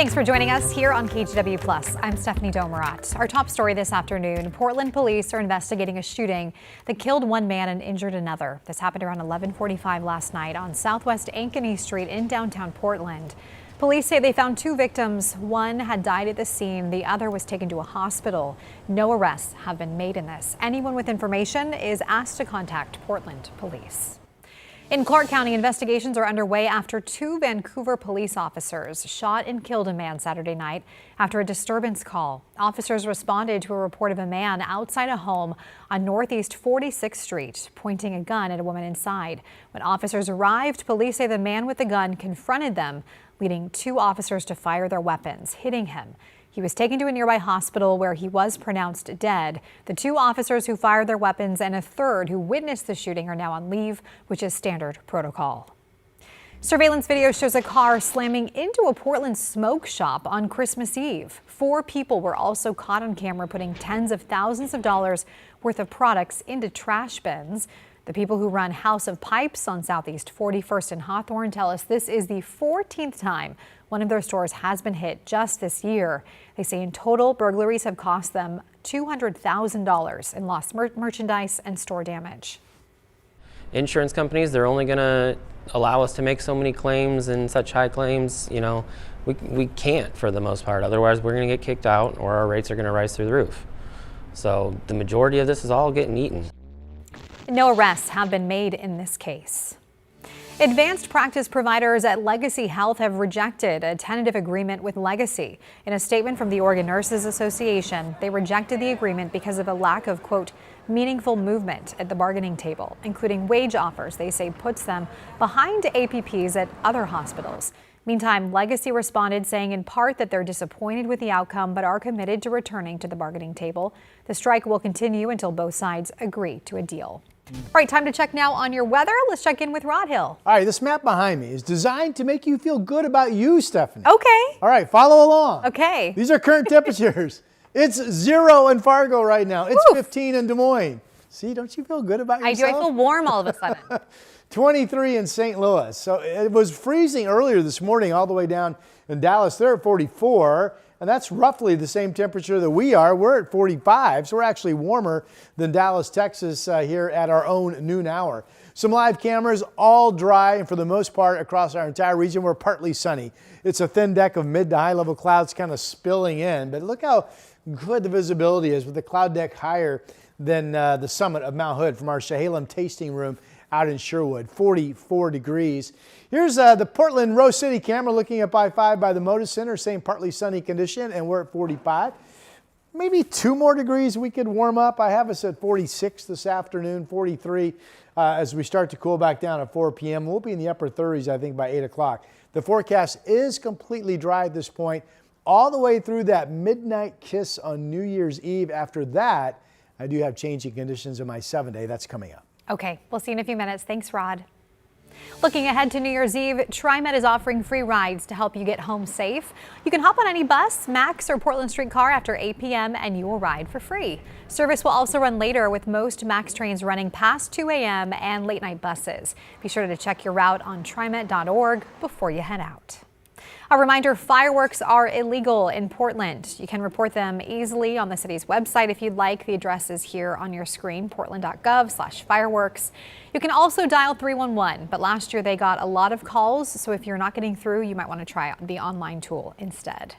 Thanks for joining us here on KGW Plus. I'm Stephanie Domerat. Our top story this afternoon, Portland police are investigating a shooting that killed one man and injured another. This happened around 11:45 last night on Southwest Ankeny Street in downtown Portland. Police say they found two victims. One had died at the scene. The other was taken to a hospital. No arrests have been made in this. Anyone with information is asked to contact Portland police. In Clark County, investigations are underway after two Vancouver police officers shot and killed a man Saturday night after a disturbance call. Officers responded to a report of a man outside a home on Northeast 46th Street, pointing a gun at a woman inside. When officers arrived, police say the man with the gun confronted them, leading two officers to fire their weapons, hitting him. He was taken to a nearby hospital where he was pronounced dead. The two officers who fired their weapons and a third who witnessed the shooting are now on leave, which is standard protocol. Surveillance video shows a car slamming into a Portland smoke shop on Christmas Eve. 4 people were also caught on camera putting tens of thousands of dollars worth of products into trash bins. The people who run House of Pipes on Southeast 41st and Hawthorne tell us this is the 14th time one of their stores has been hit just this year. They say in total, burglaries have cost them $200,000 in lost merchandise and store damage. Insurance companies, they're only going to allow us to make so many claims and such high claims. You know, we can't for the most part. Otherwise, we're going to get kicked out or our rates are going to rise through the roof. So the majority of this is all getting eaten. No arrests have been made in this case. Advanced practice providers at Legacy Health have rejected a tentative agreement with Legacy. In a statement from the Oregon Nurses Association, they rejected the agreement because of a lack of, quote, meaningful movement at the bargaining table, including wage offers they say puts them behind APPs at other hospitals. Meantime, Legacy responded saying in part that they're disappointed with the outcome but are committed to returning to the bargaining table. The strike will continue until both sides agree to a deal. All right, time to check now on your weather. Let's check in with Rod Hill. All right, this map behind me is designed to make you feel good about you, Stephanie. Okay. All right, follow along. Okay. These are current temperatures. It's 0 in Fargo right now. It's 15 in Des Moines. See, don't you feel good about yourself? I do. I feel warm all of a sudden. 23 in St. Louis. So it was freezing earlier this morning all the way down in Dallas. They're at 44. And that's roughly the same temperature that we are. We're at 45, so we're actually warmer than Dallas, Texas here at our own noon hour. Some live cameras, all dry, and for the most part across our entire region, we're partly sunny. It's a thin deck of mid to high level clouds kind of spilling in, but look how good the visibility is with the cloud deck higher than the summit of Mount Hood from our Chehalem tasting room out in Sherwood, 44 degrees. Here's the Portland Rose City camera looking at I-5 by the Moda Center, same partly sunny condition, and we're at 45. Maybe 2 more degrees we could warm up. I have us at 46 this afternoon, 43 as we start to cool back down at 4 p.m. We'll be in the upper 30s, I think, by 8 o'clock. The forecast is completely dry at this point, all the way through that midnight kiss on New Year's Eve. After that, I do have changing conditions in my 7-day. That's coming up. Okay, we'll see you in a few minutes. Thanks, Rod. Looking ahead to New Year's Eve, TriMet is offering free rides to help you get home safe. You can hop on any bus, MAX, or Portland streetcar after 8 p.m. and you will ride for free. Service will also run later with most MAX trains running past 2 a.m. and late night buses. Be sure to check your route on trimet.org before you head out. A reminder, fireworks are illegal in Portland. You can report them easily on the city's website if you'd like. The address is here on your screen, portland.gov/fireworks. You can also dial 311, but last year they got a lot of calls, so if you're not getting through, you might want to try the online tool instead.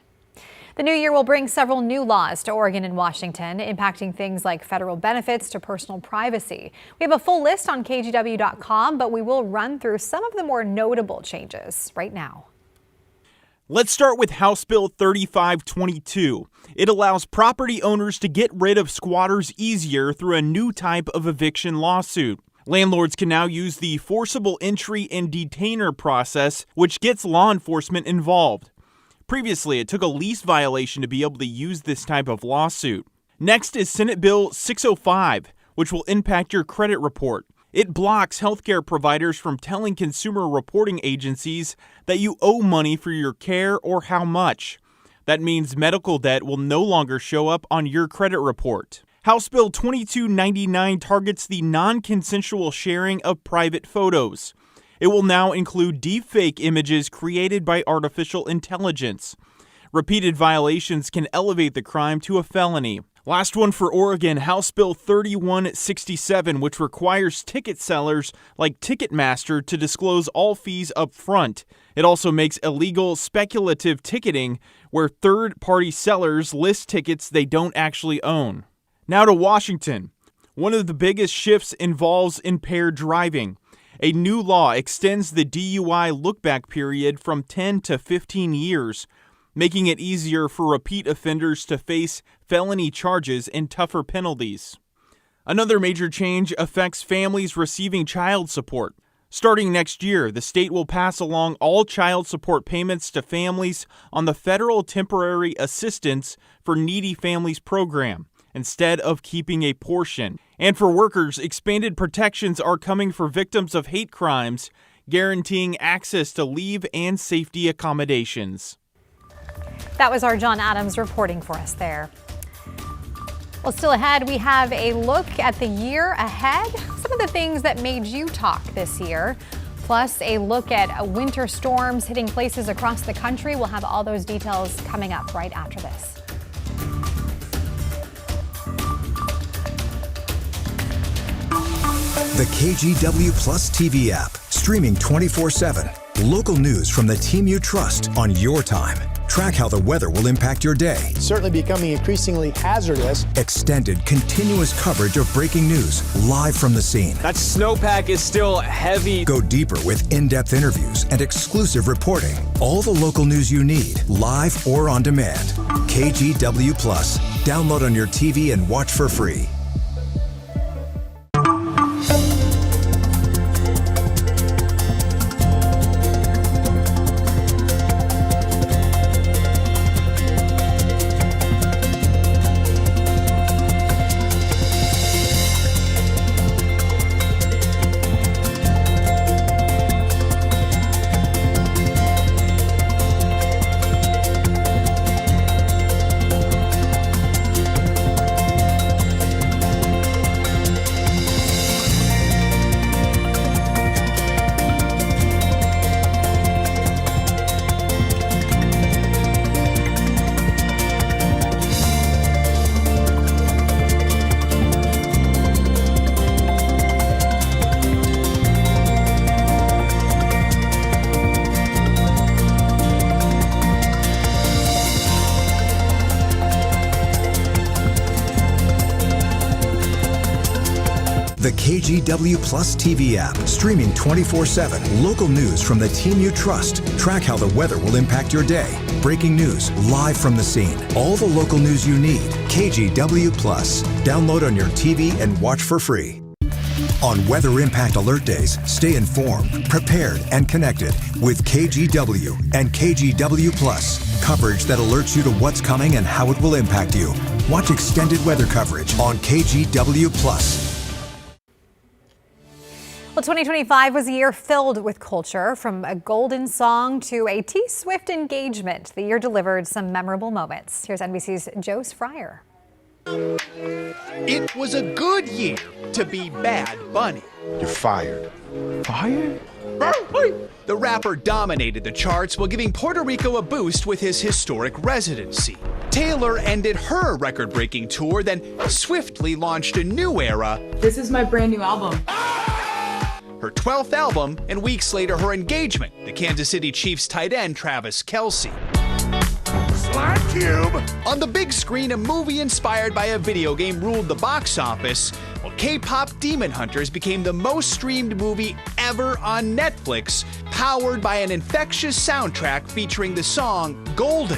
The new year will bring several new laws to Oregon and Washington, impacting things like federal benefits to personal privacy. We have a full list on KGW.com, but we will run through some of the more notable changes right now. Let's start with House Bill 3522. It allows property owners to get rid of squatters easier through a new type of eviction lawsuit. Landlords can now use the forcible entry and detainer process, which gets law enforcement involved. Previously, it took a lease violation to be able to use this type of lawsuit. Next is Senate Bill 605, which will impact your credit report. It blocks healthcare providers from telling consumer reporting agencies that you owe money for your care or how much. That means medical debt will no longer show up on your credit report. House Bill 2299 targets the non-consensual sharing of private photos. It will now include deepfake images created by artificial intelligence. Repeated violations can elevate the crime to a felony. Last one for Oregon, House Bill 3167, which requires ticket sellers like Ticketmaster to disclose all fees up front. It also makes illegal speculative ticketing, where third-party sellers list tickets they don't actually own. Now to Washington. One of the biggest shifts involves impaired driving. A new law extends the DUI look-back period from 10 to 15 years, making it easier for repeat offenders to face felony charges and tougher penalties. Another major change affects families receiving child support. Starting next year, the state will pass along all child support payments to families on the Federal Temporary Assistance for Needy Families program, instead of keeping a portion. And for workers, expanded protections are coming for victims of hate crimes, guaranteeing access to leave and safety accommodations. That was our John Adams reporting for us there. Well, still ahead, we have a look at the year ahead, some of the things that made you talk this year, plus a look at winter storms hitting places across the country. We'll have all those details coming up right after this. The KGW Plus TV app, streaming 24/7. Local news from the team you trust on your time. Track how the weather will impact your day. Certainly becoming increasingly hazardous. Extended, continuous coverage of breaking news live from the scene. That snowpack is still heavy. Go deeper with in-depth interviews and exclusive reporting. All the local news you need, live or on demand. KGW Plus. Download on your TV and watch for free. The KGW Plus TV app, streaming 24/7. Local news from the team you trust. Track how the weather will impact your day. Breaking news live from the scene. All the local news you need. KGW Plus. Download on your TV and watch for free. On Weather Impact Alert Days, stay informed, prepared, and connected with KGW and KGW Plus. Coverage that alerts you to what's coming and how it will impact you. Watch extended weather coverage on KGW Plus. Well, 2025 was a year filled with culture, from a golden song to a T-Swift engagement. The year delivered some memorable moments. Here's NBC's Joe Fryer. It was a good year to be Bad Bunny. You're fired. Fired? The rapper dominated the charts while giving Puerto Rico a boost with his historic residency. Taylor ended her record-breaking tour, then swiftly launched a new era. This is my brand new album. Her 12th album, and weeks later her engagement, the Kansas City Chiefs tight end Travis Kelce. Slime Cube! On the big screen, a movie inspired by a video game ruled the box office, while K-pop Demon Hunters became the most streamed movie ever on Netflix, powered by an infectious soundtrack featuring the song Golden.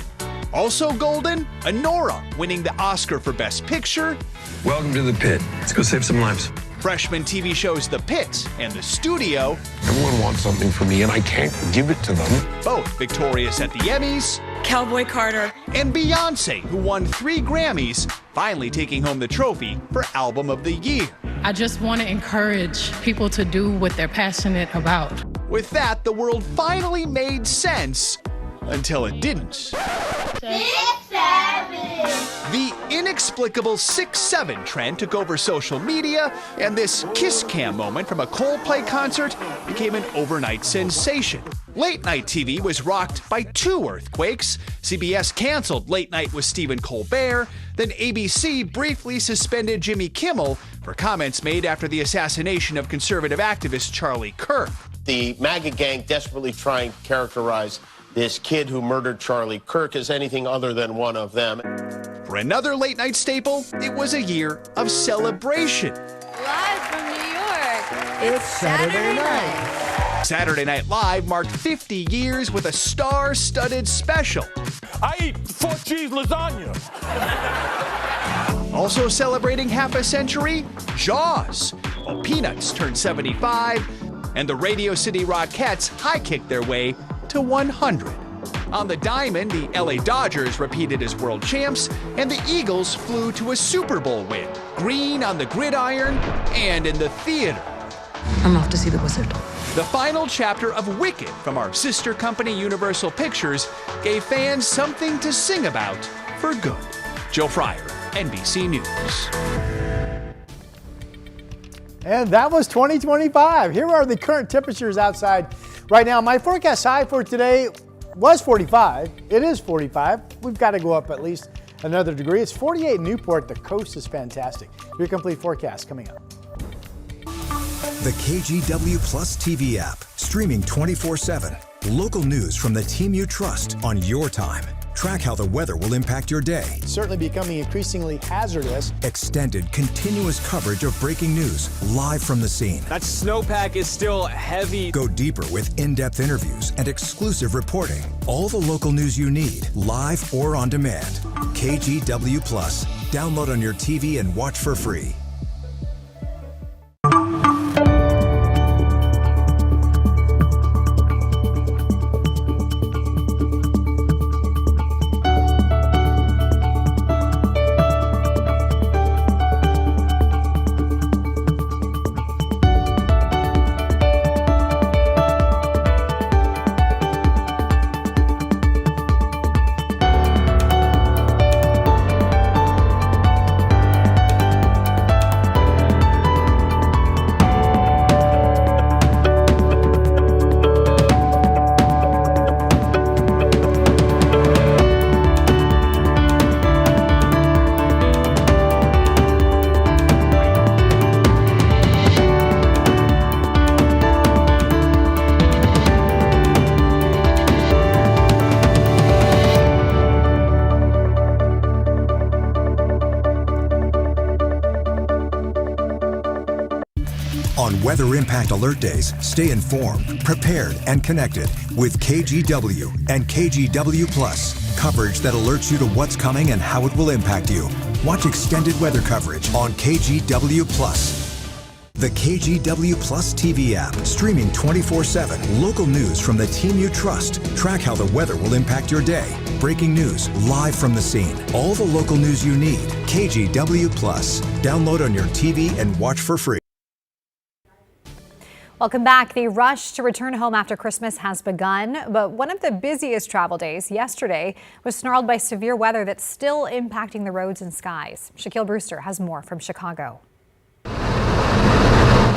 Also golden, Anora winning the Oscar for Best Picture. Welcome to the pit. Let's go save some lives. Freshman TV shows The Pit and The Studio. Everyone wants something from me, and I can't give it to them. Both victorious at the Emmys. Cowboy Carter. And Beyonce, who won 3 Grammys, finally taking home the trophy for Album of the Year. I just want to encourage people to do what they're passionate about. With that, the world finally made sense, until it didn't. The inexplicable 6'7" trend took over social media, and this kiss cam moment from a Coldplay concert became an overnight sensation. Late night TV was rocked by 2 earthquakes. CBS canceled Late Night with Stephen Colbert. Then ABC briefly suspended Jimmy Kimmel for comments made after the assassination of conservative activist Charlie Kirk. The MAGA gang desperately trying to characterize this kid who murdered Charlie Kirk as anything other than one of them. For another late night staple, it was a year of celebration. Live from New York, It's Saturday night. Saturday Night Live marked 50 years with a star-studded special. I eat 4-cheese lasagna. Also celebrating half a century, Jaws. While Peanuts turned 75, and the Radio City Rockettes high-kicked their way to 100. On the diamond, the LA Dodgers repeated as world champs, and the Eagles flew to a Super Bowl win. Green on the gridiron and in the theater. I'm off to see the wizard. The final chapter of Wicked from our sister company Universal Pictures gave fans something to sing about for good. Joe Fryer, NBC News. And that was 2025. Here are the current temperatures outside right now. My forecast high for today was 45. It is 45. We've got to go up at least another degree. It's 48 in Newport. The coast is fantastic. Your complete forecast coming up. The KGW Plus TV app, streaming 24/7. Local news from the team you trust on your time. Track how the weather will impact your day. It's certainly becoming increasingly hazardous. Extended, continuous coverage of breaking news live from the scene. That snowpack is still heavy. Go deeper with in-depth interviews and exclusive reporting. All the local news you need, live or on demand. KGW Plus. Download on your TV and watch for free. On Weather Impact Alert Days, stay informed, prepared, and connected with KGW and KGW Plus. Coverage that alerts you to what's coming and how it will impact you. Watch extended weather coverage on KGW Plus. The KGW Plus TV app, streaming 24/7. Local news from the team you trust. Track how the weather will impact your day. Breaking news live from the scene. All the local news you need. KGW Plus. Download on your TV and watch for free. Welcome back. The rush to return home after Christmas has begun, but one of the busiest travel days yesterday was snarled by severe weather that's still impacting the roads and skies. Shaquille Brewster has more from Chicago.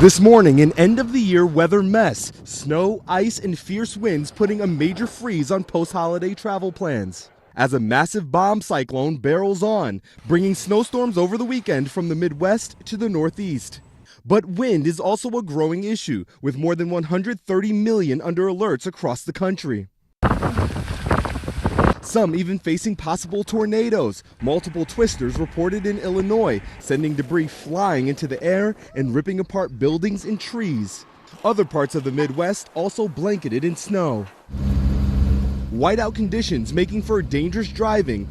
This morning, an end-of-the-year weather mess. Snow, ice, and fierce winds putting a major freeze on post-holiday travel plans. As a massive bomb cyclone barrels on, bringing snowstorms over the weekend from the Midwest to the Northeast. But wind is also a growing issue, with more than 130 million under alerts across the country. Some even facing possible tornadoes. Multiple twisters reported in Illinois, sending debris flying into the air and ripping apart buildings and trees. Other parts of the Midwest also blanketed in snow. Whiteout conditions making for dangerous driving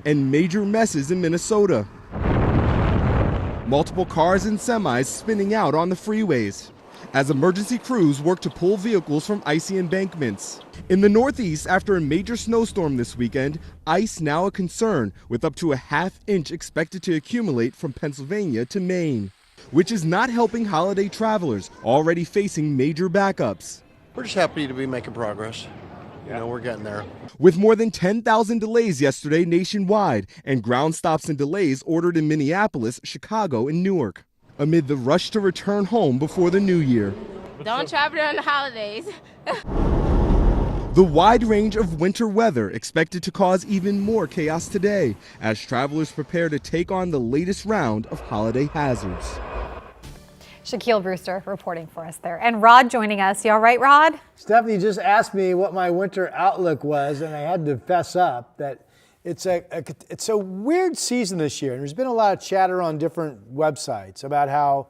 and major messes in Minnesota. Multiple cars and semis spinning out on the freeways as emergency crews work to pull vehicles from icy embankments. In the Northeast, after a major snowstorm this weekend, ice now a concern, with up to a half-inch expected to accumulate from Pennsylvania to Maine, which is not helping holiday travelers already facing major backups. We're just happy to be making progress. we're getting there. With more than 10,000 delays yesterday nationwide and ground stops and delays ordered in Minneapolis, Chicago, and Newark, amid the rush to return home before the new year. Don't travel during the holidays. The wide range of winter weather expected to cause even more chaos today as travelers prepare to take on the latest round of holiday hazards. Shaquille Brewster reporting for us there. And Rod joining us. You all right, Rod? Stephanie just asked me what my winter outlook was, and I had to fess up that it's a weird season this year. And there's been a lot of chatter on different websites about how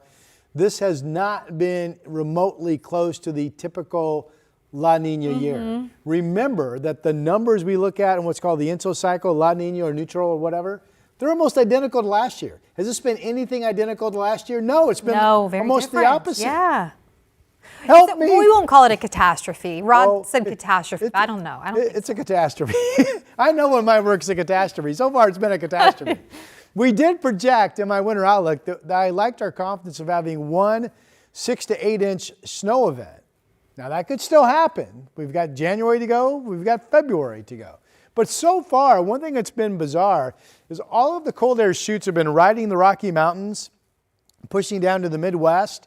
this has not been remotely close to the typical La Nina year. Remember that the numbers we look at in what's called the INSO cycle, La Nina or neutral or whatever, they're almost identical to last year. Has this been anything identical to last year? No, it's been almost different. the opposite. Yeah. Help me. We won't call it a catastrophe. Rod said catastrophe. I don't know. It's a catastrophe. I know when my work's a catastrophe. So far, it's been a catastrophe. We did project in my winter outlook that I liked our confidence of having one 6 to 8 inch snow event. Now, that could still happen. We've got January to go. We've got February to go. But so far, one thing that's been bizarre is all of the cold air chutes have been riding the Rocky Mountains, pushing down to the Midwest.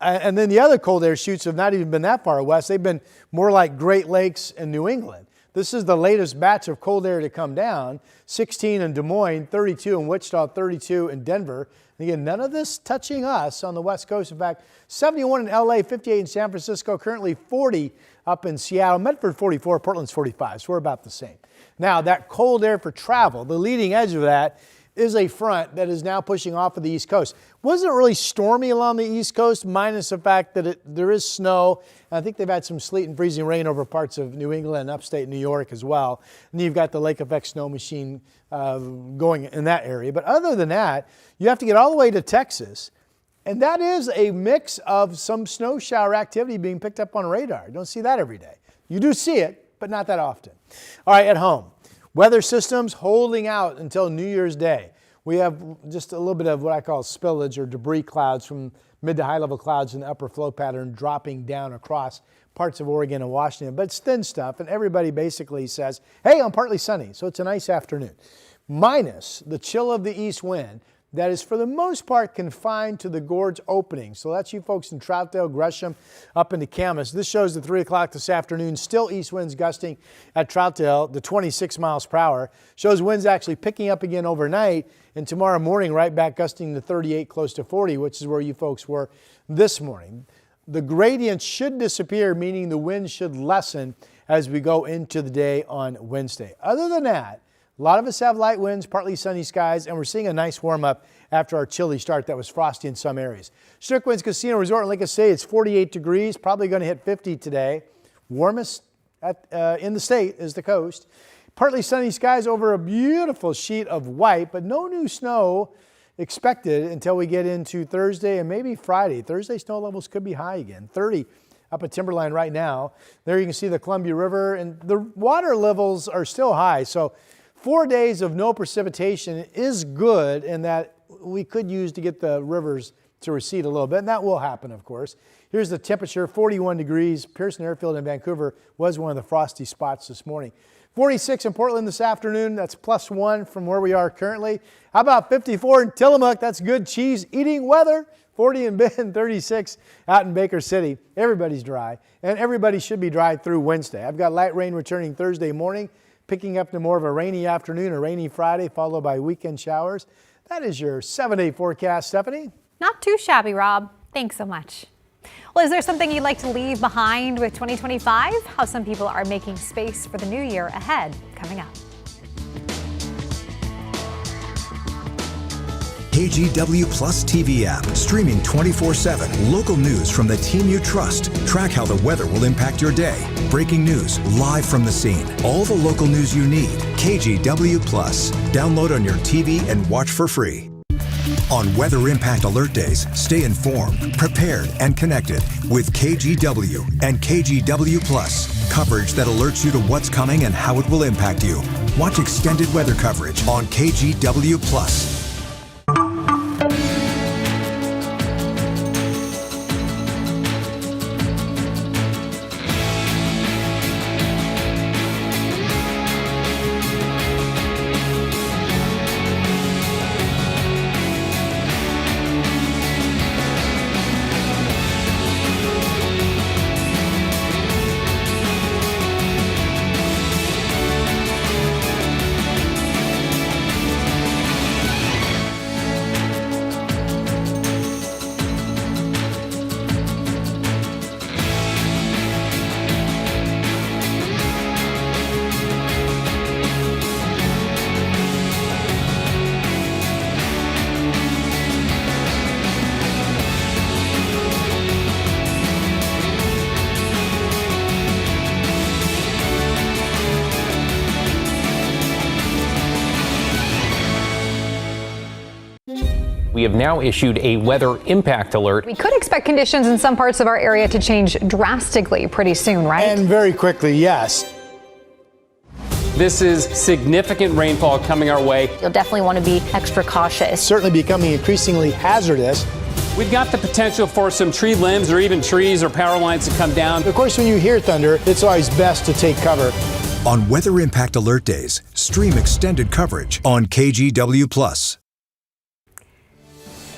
And then the other cold air chutes have not even been that far west. They've been more like Great Lakes and New England. This is the latest batch of cold air to come down. 16 in Des Moines, 32 in Wichita, 32 in Denver. And again, none of this touching us on the West Coast. In fact, 71 in LA, 58 in San Francisco, currently 40 up in Seattle, Medford 44, Portland's 45. So we're about the same. Now, that cold air for travel, the leading edge of that is a front that is now pushing off of the East Coast. Wasn't really stormy along the East Coast, minus the fact that there is snow. And I think they've had some sleet and freezing rain over parts of New England and upstate New York as well. And you've got the lake effect snow machine going in that area. But other than that, you have to get all the way to Texas. And that is a mix of some snow shower activity being picked up on radar. You don't see that every day. You do see it, but not that often. All right, at home. Weather systems holding out until New Year's Day. We have just a little bit of what I call spillage or debris clouds from mid to high level clouds in the upper flow pattern dropping down across parts of Oregon and Washington. But it's thin stuff, and everybody basically says, hey, I'm partly sunny, so it's a nice afternoon. Minus the chill of the east wind that is for the most part confined to the gorge opening. So that's you folks in Troutdale, Gresham, up into Camas. This shows at 3 o'clock this afternoon, still east winds gusting at Troutdale, the 26 miles per hour. Shows winds actually picking up again overnight, and tomorrow morning right back gusting to 38, close to 40, which is where you folks were this morning. The gradient should disappear, meaning the wind should lessen as we go into the day on Wednesday. Other than that, a lot of us have light winds, partly sunny skies, and we're seeing a nice warm-up after our chilly start that was frosty in some areas. Strickland's Casino Resort in Lake State, it's 48 degrees, probably going to hit 50 today. Warmest in the state is the coast. Partly sunny skies over a beautiful sheet of white, but no new snow expected until we get into Thursday and maybe Friday. Thursday snow levels could be high again, 30 up at Timberline right now. There you can see the Columbia River, and the water levels are still high, so 4 days of no precipitation is good, and that we could use to get the rivers to recede a little bit, and that will happen, of course. Here's the temperature, 41 degrees. Pearson Airfield in Vancouver was one of the frosty spots this morning. 46 in Portland this afternoon. That's +1 from where we are currently. How about 54 in Tillamook? That's good cheese-eating weather. 40 in Bend, 36 out in Baker City. Everybody's dry, and everybody should be dry through Wednesday. I've got light rain returning Thursday morning, picking up to more of a rainy afternoon, a rainy Friday, followed by weekend showers. That is your 7-day forecast, Stephanie. Not too shabby, Rob. Thanks so much. Well, is there something you'd like to leave behind with 2025? How some people are making space for the new year ahead, coming up. KGW Plus TV app, streaming 24/7. Local news from the team you trust. Track how the weather will impact your day. Breaking news live from the scene. All the local news you need. KGW Plus. Download on your TV and watch for free. On Weather Impact Alert Days, stay informed, prepared, and connected with KGW and KGW Plus. Coverage that alerts you to what's coming and how it will impact you. Watch extended weather coverage on KGW Plus. We have now issued a weather impact alert. We could expect conditions in some parts of our area to change drastically pretty soon, right? And very quickly, yes. This is significant rainfall coming our way. You'll definitely want to be extra cautious. Certainly becoming increasingly hazardous. We've got the potential for some tree limbs or even trees or power lines to come down. Of course, when you hear thunder, it's always best to take cover. On Weather Impact Alert Days, stream extended coverage on KGW+.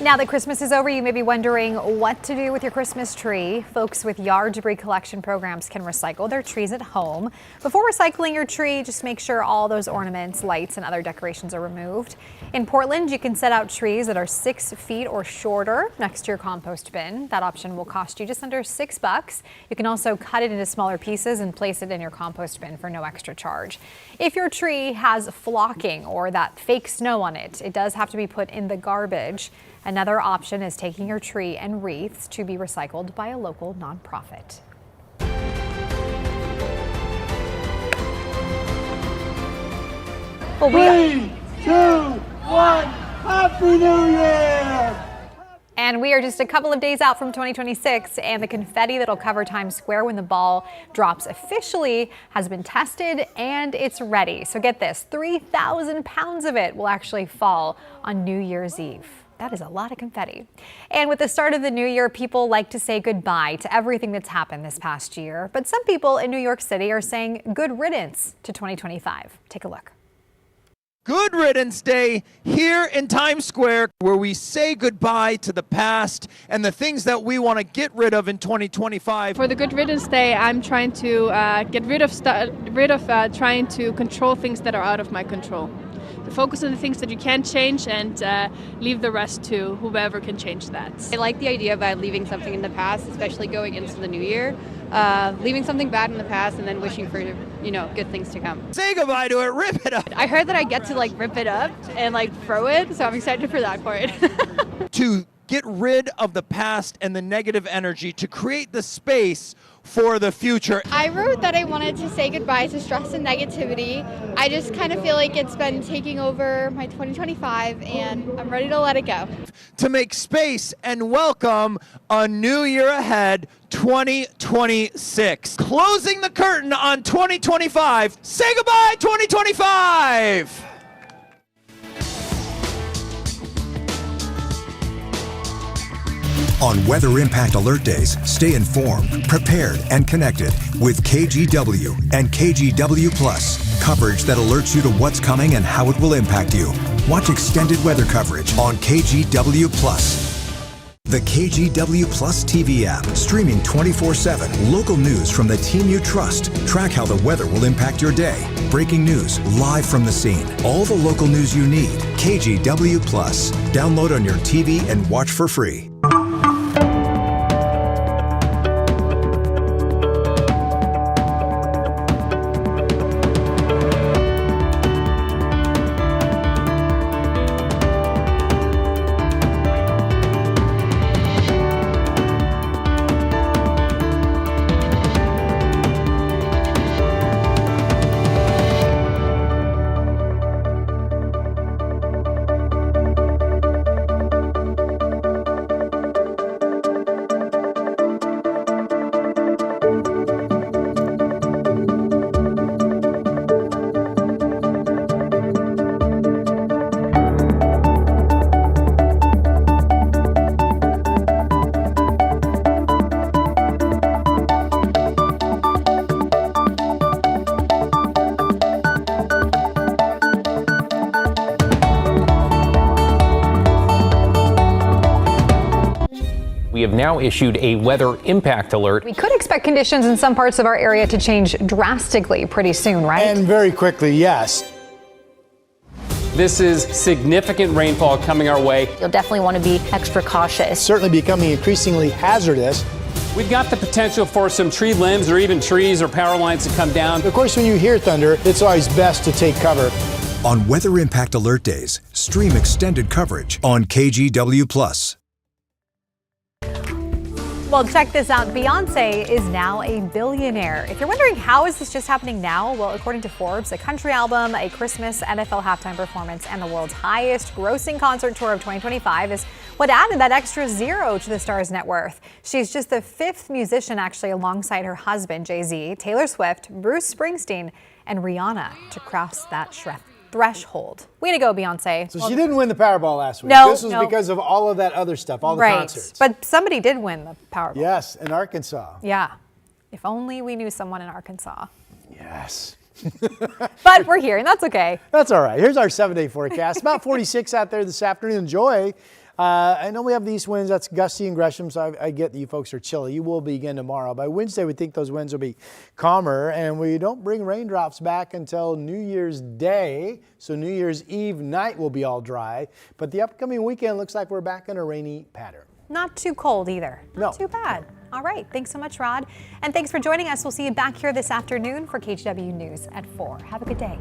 Now that Christmas is over, you may be wondering what to do with your Christmas tree. Folks with yard debris collection programs can recycle their trees at home. Before recycling your tree, just make sure all those ornaments, lights, and other decorations are removed. In Portland, you can set out trees that are 6 feet or shorter next to your compost bin. That option will cost you just under $6. You can also cut it into smaller pieces and place it in your compost bin for no extra charge. If your tree has flocking or that fake snow on it, it does have to be put in the garbage. Another option is taking your tree and wreaths to be recycled by a local nonprofit. 3, 2, 1, Happy New Year! And we are just a couple of days out from 2026, and the confetti that'll cover Times Square when the ball drops officially has been tested and it's ready. So get this, 3,000 pounds of it will actually fall on New Year's Eve. That is a lot of confetti. And with the start of the new year, people like to say goodbye to everything that's happened this past year. But some people in New York City are saying good riddance to 2025. Take a look. Good Riddance Day here in Times Square, where we say goodbye to the past and the things that we want to get rid of in 2025. For the Good Riddance Day, I'm trying to get rid of trying to control things that are out of my control. To focus on the things that you can change and leave the rest to whoever can change that. I like the idea of leaving something in the past, especially going into the new year. Leaving something bad in the past and then wishing for, good things to come. Say goodbye to it, rip it up. I heard that I get to rip it up and throw it, so I'm excited for that part. To get rid of the past and the negative energy to create the space for the future. I wrote that I wanted to say goodbye to stress and negativity. I just kind of feel like it's been taking over my 2025 and I'm ready to let it go. To make space and welcome a new year ahead, 2026. Closing the curtain on 2025. Say goodbye, 2025! On Weather Impact Alert Days, stay informed, prepared, and connected with KGW and KGW+. Coverage that alerts you to what's coming and how it will impact you. Watch extended weather coverage on KGW+. The KGW Plus TV app, streaming 24/7. Local news from the team you trust. Track how the weather will impact your day. Breaking news, live from the scene. All the local news you need. KGW Plus. Download on your TV and watch for free. We have now issued a weather impact alert. We could expect conditions in some parts of our area to change drastically pretty soon, right? And very quickly, yes. This is significant rainfall coming our way. You'll definitely want to be extra cautious. Certainly becoming increasingly hazardous. We've got the potential for some tree limbs or even trees or power lines to come down. Of course, when you hear thunder, it's always best to take cover. On Weather Impact Alert Days, stream extended coverage on KGW+. Well, check this out. Beyonce is now a billionaire. If you're wondering how is this just happening now, well, according to Forbes, a country album, a Christmas NFL halftime performance, and the world's highest grossing concert tour of 2025 is what added that extra zero to the star's net worth. She's just the 5th musician actually alongside her husband, Jay-Z, Taylor Swift, Bruce Springsteen, and Rihanna to cross that threshold. Way to go, Beyonce. So she didn't win the Powerball last week. No, This was because of all of that other stuff, all the concerts. But somebody did win the Powerball. Yes, in Arkansas. Yeah. If only we knew someone in Arkansas. Yes. But we're here, and that's okay. That's all right. Here's our 7-day forecast. About 46 out there this afternoon. Enjoy. I know we have the east winds. That's gusty and Gresham, so I get that you folks are chilly. You will be again tomorrow. By Wednesday, we think those winds will be calmer, and we don't bring raindrops back until New Year's Day. So New Year's Eve night will be all dry. But the upcoming weekend looks like we're back in a rainy pattern. Not too cold either. Not too bad. All right. Thanks so much, Rod. And thanks for joining us. We'll see you back here this afternoon for KGW News at 4. Have a good day.